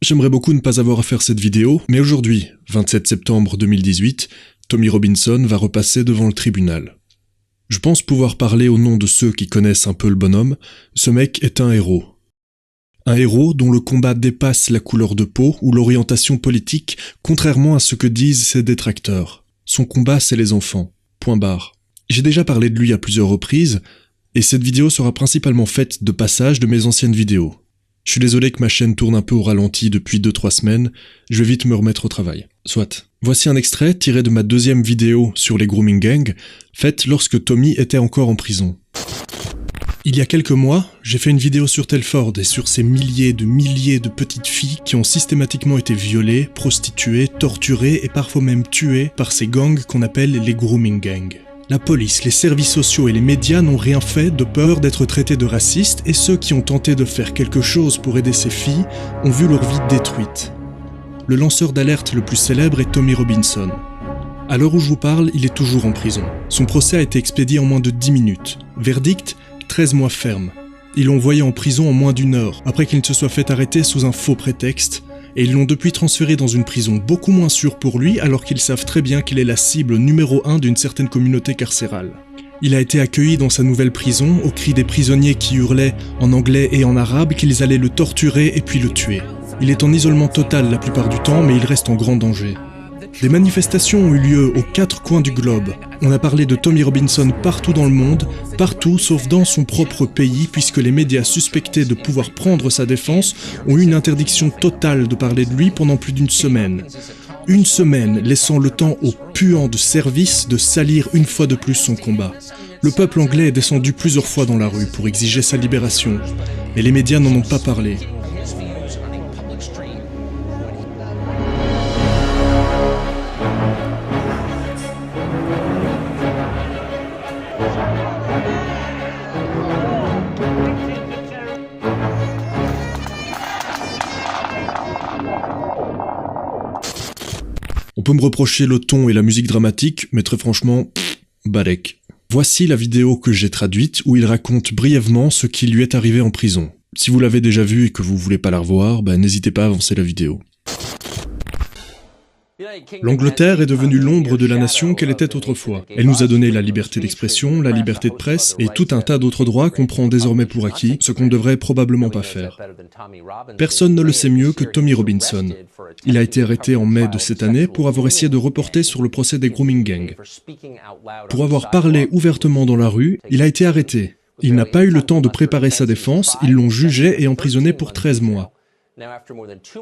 J'aimerais beaucoup ne pas avoir à faire cette vidéo, mais aujourd'hui, 27 septembre 2018, Tommy Robinson va repasser devant le tribunal. Je pense pouvoir parler au nom de ceux qui connaissent un peu le bonhomme, ce mec est un héros. Un héros dont le combat dépasse la couleur de peau ou l'orientation politique, contrairement à ce que disent ses détracteurs. Son combat, c'est les enfants. Point barre. J'ai déjà parlé de lui à plusieurs reprises, et cette vidéo sera principalement faite de passages de mes anciennes vidéos. Je suis désolé que ma chaîne tourne un peu au ralenti depuis 2-3 semaines, je vais vite me remettre au travail. Soit. Voici un extrait tiré de ma deuxième vidéo sur les grooming gangs, faite lorsque Tommy était encore en prison. Il y a quelques mois, j'ai fait une vidéo sur Telford et sur ces milliers de petites filles qui ont systématiquement été violées, prostituées, torturées et parfois même tuées par ces gangs qu'on appelle les grooming gangs. La police, les services sociaux et les médias n'ont rien fait de peur d'être traités de racistes et ceux qui ont tenté de faire quelque chose pour aider ces filles ont vu leur vie détruite. Le lanceur d'alerte le plus célèbre est Tommy Robinson. À l'heure où je vous parle, il est toujours en prison. Son procès a été expédié en moins de 10 minutes. Verdict, 13 mois ferme. Ils l'ont envoyé en prison en moins d'1 heure, après qu'il ne se soit fait arrêter sous un faux prétexte, et ils l'ont depuis transféré dans une prison beaucoup moins sûre pour lui alors qu'ils savent très bien qu'il est la cible numéro 1 d'une certaine communauté carcérale. Il a été accueilli dans sa nouvelle prison au cri des prisonniers qui hurlaient en anglais et en arabe qu'ils allaient le torturer et puis le tuer. Il est en isolement total la plupart du temps mais il reste en grand danger. Des manifestations ont eu lieu aux 4 coins du globe. On a parlé de Tommy Robinson partout dans le monde, partout sauf dans son propre pays, puisque les médias suspectés de pouvoir prendre sa défense ont eu une interdiction totale de parler de lui pendant plus d'1 semaine. 1 semaine, laissant le temps aux puants de service de salir une fois de plus son combat. Le peuple anglais est descendu plusieurs fois dans la rue pour exiger sa libération, mais les médias n'en ont pas parlé. On peut me reprocher le ton et la musique dramatique, mais très franchement, balèque. Voici la vidéo que j'ai traduite où il raconte brièvement ce qui lui est arrivé en prison. Si vous l'avez déjà vue et que vous voulez pas la revoir, n'hésitez pas à avancer la vidéo. L'Angleterre est devenue l'ombre de la nation qu'elle était autrefois. Elle nous a donné la liberté d'expression, la liberté de presse et tout un tas d'autres droits qu'on prend désormais pour acquis, ce qu'on ne devrait probablement pas faire. Personne ne le sait mieux que Tommy Robinson. Il a été arrêté en mai de cette année pour avoir essayé de reporter sur le procès des grooming gangs. Pour avoir parlé ouvertement dans la rue, il a été arrêté. Il n'a pas eu le temps de préparer sa défense, ils l'ont jugé et emprisonné pour 13 mois.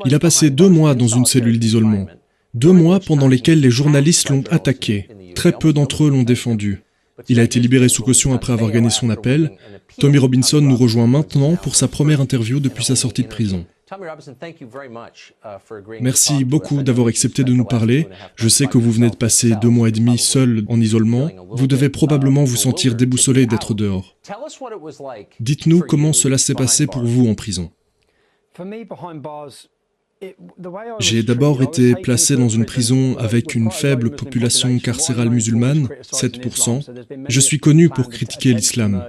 Il a passé 2 mois dans une cellule d'isolement. 2 mois pendant lesquels les journalistes l'ont attaqué. Très peu d'entre eux l'ont défendu. Il a été libéré sous caution après avoir gagné son appel. Tommy Robinson nous rejoint maintenant pour sa première interview depuis sa sortie de prison. Merci beaucoup d'avoir accepté de nous parler. Je sais que vous venez de passer 2 mois et demi seul en isolement. Vous devez probablement vous sentir déboussolé d'être dehors. Dites-nous comment cela s'est passé pour vous en prison. J'ai d'abord été placé dans une prison avec une faible population carcérale musulmane, 7%. Je suis connu pour critiquer l'islam.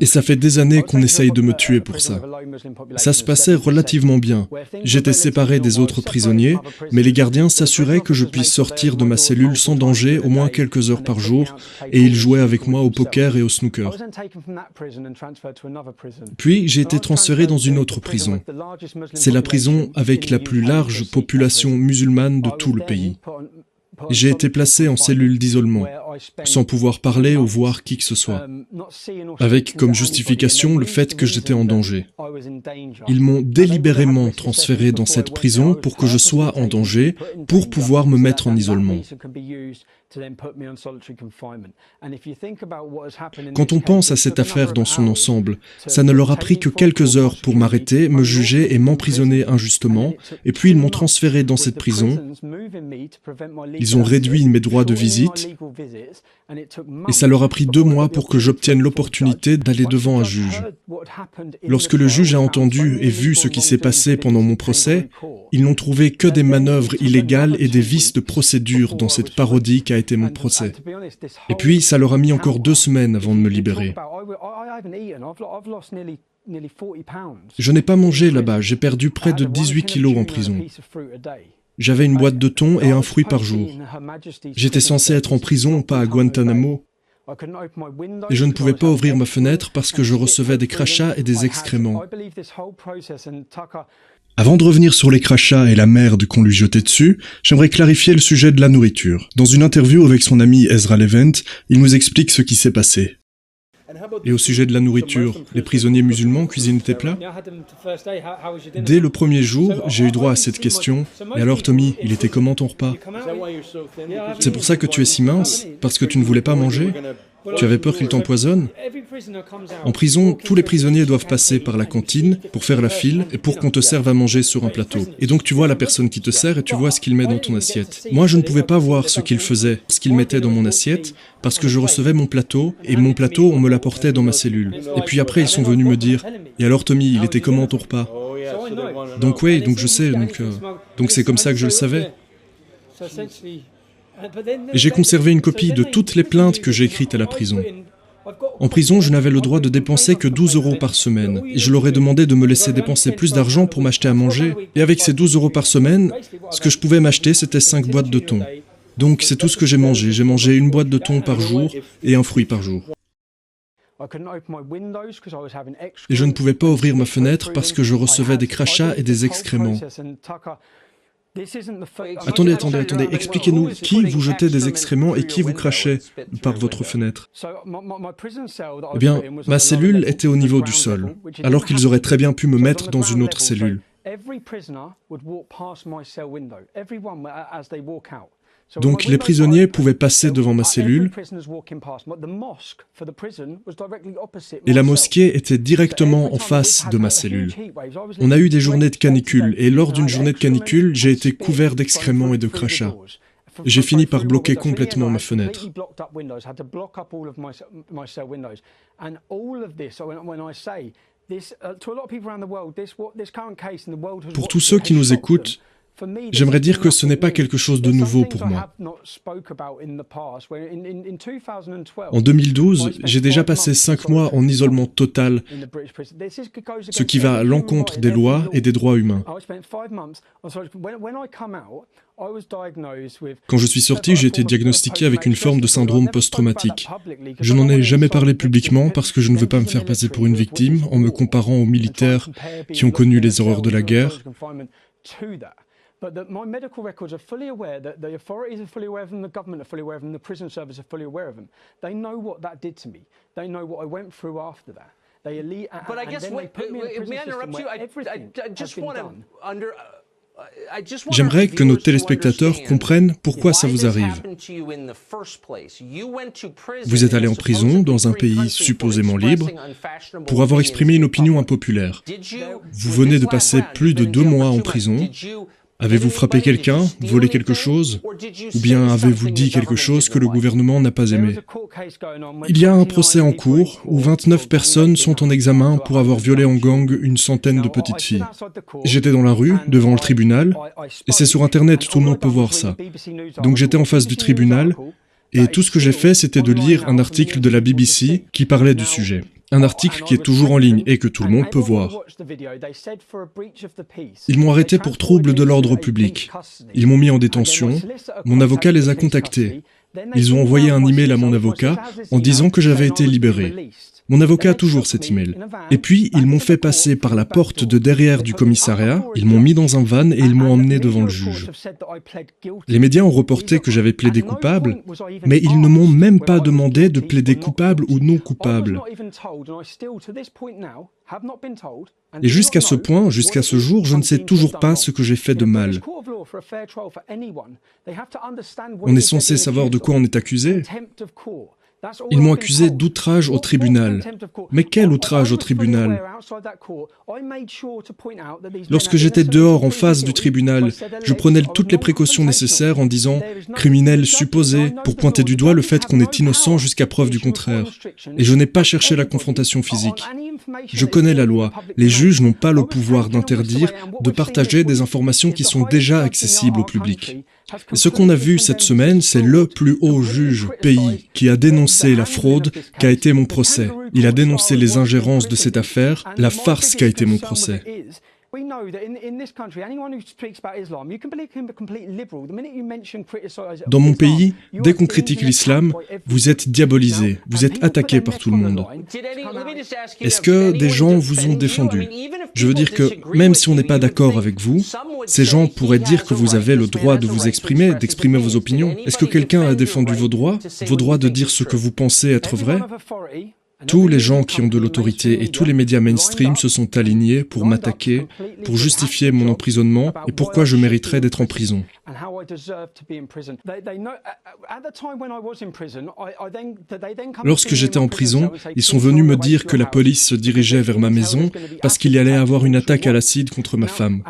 Et ça fait des années qu'on essaye de me tuer pour ça. Ça se passait relativement bien. J'étais séparé des autres prisonniers, mais les gardiens s'assuraient que je puisse sortir de ma cellule sans danger au moins quelques heures par jour, et ils jouaient avec moi au poker et au snooker. Puis j'ai été transféré dans une autre prison. C'est la prison avec la plus large population musulmane de tout le pays. J'ai été placé en cellule d'isolement, sans pouvoir parler ou voir qui que ce soit, avec comme justification le fait que j'étais en danger. Ils m'ont délibérément transféré dans cette prison pour que je sois en danger, pour pouvoir me mettre en isolement. Quand on pense à cette affaire dans son ensemble, ça ne leur a pris que quelques heures pour m'arrêter, me juger et m'emprisonner injustement, et puis ils m'ont transféré dans cette prison. Ils ont réduit mes droits de visite, et ça leur a pris 2 mois pour que j'obtienne l'opportunité d'aller devant un juge. Lorsque le juge a entendu et vu ce qui s'est passé pendant mon procès, ils n'ont trouvé que des manœuvres illégales et des vices de procédure dans cette parodie qu'a été mon procès. Et puis, ça leur a mis encore 2 semaines avant de me libérer. Je n'ai pas mangé là-bas, j'ai perdu près de 18 kilos en prison. J'avais une boîte de thon et un fruit par jour. J'étais censé être en prison, pas à Guantanamo. Et je ne pouvais pas ouvrir ma fenêtre parce que je recevais des crachats et des excréments. Avant de revenir sur les crachats et la merde qu'on lui jetait dessus, j'aimerais clarifier le sujet de la nourriture. Dans une interview avec son ami Ezra Levant, il nous explique ce qui s'est passé. Et au sujet de la nourriture, les prisonniers musulmans cuisinent tes plats? Dès le premier jour, j'ai eu droit à cette question. « Et alors Tommy, il était comment ton repas? C'est pour ça que tu es si mince? Parce que tu ne voulais pas manger? Tu avais peur qu'il t'empoisonne? » En prison, tous les prisonniers doivent passer par la cantine pour faire la file et pour qu'on te serve à manger sur un plateau. Et donc tu vois la personne qui te sert et tu vois ce qu'il met dans ton assiette. Moi, je ne pouvais pas voir ce qu'il faisait, ce qu'il mettait dans mon assiette, parce que je recevais mon plateau, et mon plateau, on me l'apportait dans ma cellule. Et puis après, ils sont venus me dire « Et alors Tommy, il était comment ton repas ?» Donc oui, donc je sais, donc c'est comme ça que je le savais. Et j'ai conservé une copie de toutes les plaintes que j'ai écrites à la prison. En prison, je n'avais le droit de dépenser que 12 € par semaine, et je leur ai demandé de me laisser dépenser plus d'argent pour m'acheter à manger. Et avec ces 12 € par semaine, ce que je pouvais m'acheter, c'était 5 boîtes de thon. Donc c'est tout ce que j'ai mangé. J'ai mangé une boîte de thon par jour et un fruit par jour. Et je ne pouvais pas ouvrir ma fenêtre parce que je recevais des crachats et des excréments. Attendez, expliquez-nous, qui vous jetait des excréments et qui vous crachait par votre fenêtre? Eh bien, ma cellule était au niveau du sol, alors qu'ils auraient très bien pu me mettre dans une autre cellule. Donc les prisonniers pouvaient passer devant ma cellule, et la mosquée était directement en face de ma cellule. On a eu des journées de canicule, et lors d'une journée de canicule, j'ai été couvert d'excréments et de crachats. J'ai fini par bloquer complètement ma fenêtre. Pour tous ceux qui nous écoutent, j'aimerais dire que ce n'est pas quelque chose de nouveau pour moi. En 2012, j'ai déjà passé 5 mois en isolement total, ce qui va à l'encontre des lois et des droits humains. Quand je suis sorti, j'ai été diagnostiqué avec une forme de syndrome post-traumatique. Je n'en ai jamais parlé publiquement parce que je ne veux pas me faire passer pour une victime en me comparant aux militaires qui ont connu les horreurs de la guerre. But my medical records are fully aware, the authorities are fully aware of them, the government are fully aware of them, the prison service are fully aware of them. They know what that did to me. They know what I went through after that. They elite, but I guess, may I interrupt you? I just want to J'aimerais que nos téléspectateurs comprennent pourquoi ça vous arrive. Vous êtes allé en prison dans un pays supposément libre pour avoir exprimé une opinion impopulaire. Vous venez de passer plus de 2 mois en prison. Avez-vous frappé quelqu'un, volé quelque chose, ou bien avez-vous dit quelque chose que le gouvernement n'a pas aimé? Il y a un procès en cours où 29 personnes sont en examen pour avoir violé en gang une centaine de petites filles. J'étais dans la rue, devant le tribunal, et c'est sur Internet, tout le monde peut voir ça. Donc j'étais en face du tribunal, et tout ce que j'ai fait, c'était de lire un article de la BBC qui parlait du sujet. Un article qui est toujours en ligne et que tout le monde peut voir. Ils m'ont arrêté pour trouble de l'ordre public. Ils m'ont mis en détention. Mon avocat les a contactés. Ils ont envoyé un email à mon avocat en disant que j'avais été libéré. Mon avocat a toujours cet email. Et puis, ils m'ont fait passer par la porte de derrière du commissariat, ils m'ont mis dans un van et ils m'ont emmené devant le juge. Les médias ont reporté que j'avais plaidé coupable, mais ils ne m'ont même pas demandé de plaider coupable ou non coupable. Et jusqu'à ce point, jusqu'à ce jour, je ne sais toujours pas ce que j'ai fait de mal. On est censé savoir de quoi on est accusé. Ils m'ont accusé d'outrage au tribunal. Mais quel outrage au tribunal? Lorsque j'étais dehors en face du tribunal, je prenais toutes les précautions nécessaires en disant « criminel supposé » pour pointer du doigt le fait qu'on est innocent jusqu'à preuve du contraire. Et je n'ai pas cherché la confrontation physique. Je connais la loi. Les juges n'ont pas le pouvoir d'interdire de partager des informations qui sont déjà accessibles au public. Et ce qu'on a vu cette semaine, c'est le plus haut juge pays qui a dénoncé la fraude qu'a été mon procès. Il a dénoncé les ingérences de cette affaire, la farce qu'a été mon procès. Dans mon pays, dès qu'on critique l'islam, vous êtes diabolisé, vous êtes attaqué par tout le monde. Est-ce que des gens vous ont défendu? Je veux dire que, même si on n'est pas d'accord avec vous, ces gens pourraient dire que vous avez le droit de vous exprimer, d'exprimer vos opinions. Est-ce que quelqu'un a défendu vos droits de dire ce que vous pensez être vrai? Tous les gens qui ont de l'autorité et tous les médias mainstream se sont alignés pour m'attaquer, pour justifier mon emprisonnement et pourquoi je mériterais d'être en prison. Lorsque j'étais en prison, ils sont venus me dire que la police se dirigeait vers ma maison parce qu'il y allait avoir une attaque à l'acide contre ma femme.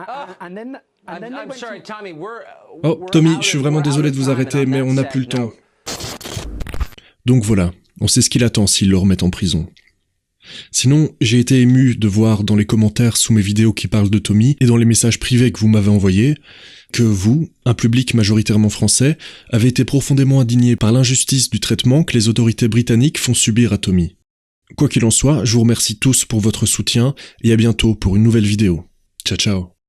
Oh, Tommy, je suis vraiment désolé de vous arrêter, mais on n'a plus le temps. Donc voilà. On sait ce qu'il attend s'ils le remettent en prison. Sinon, j'ai été ému de voir dans les commentaires sous mes vidéos qui parlent de Tommy et dans les messages privés que vous m'avez envoyés, que vous, un public majoritairement français, avez été profondément indigné par l'injustice du traitement que les autorités britanniques font subir à Tommy. Quoi qu'il en soit, je vous remercie tous pour votre soutien et à bientôt pour une nouvelle vidéo. Ciao ciao.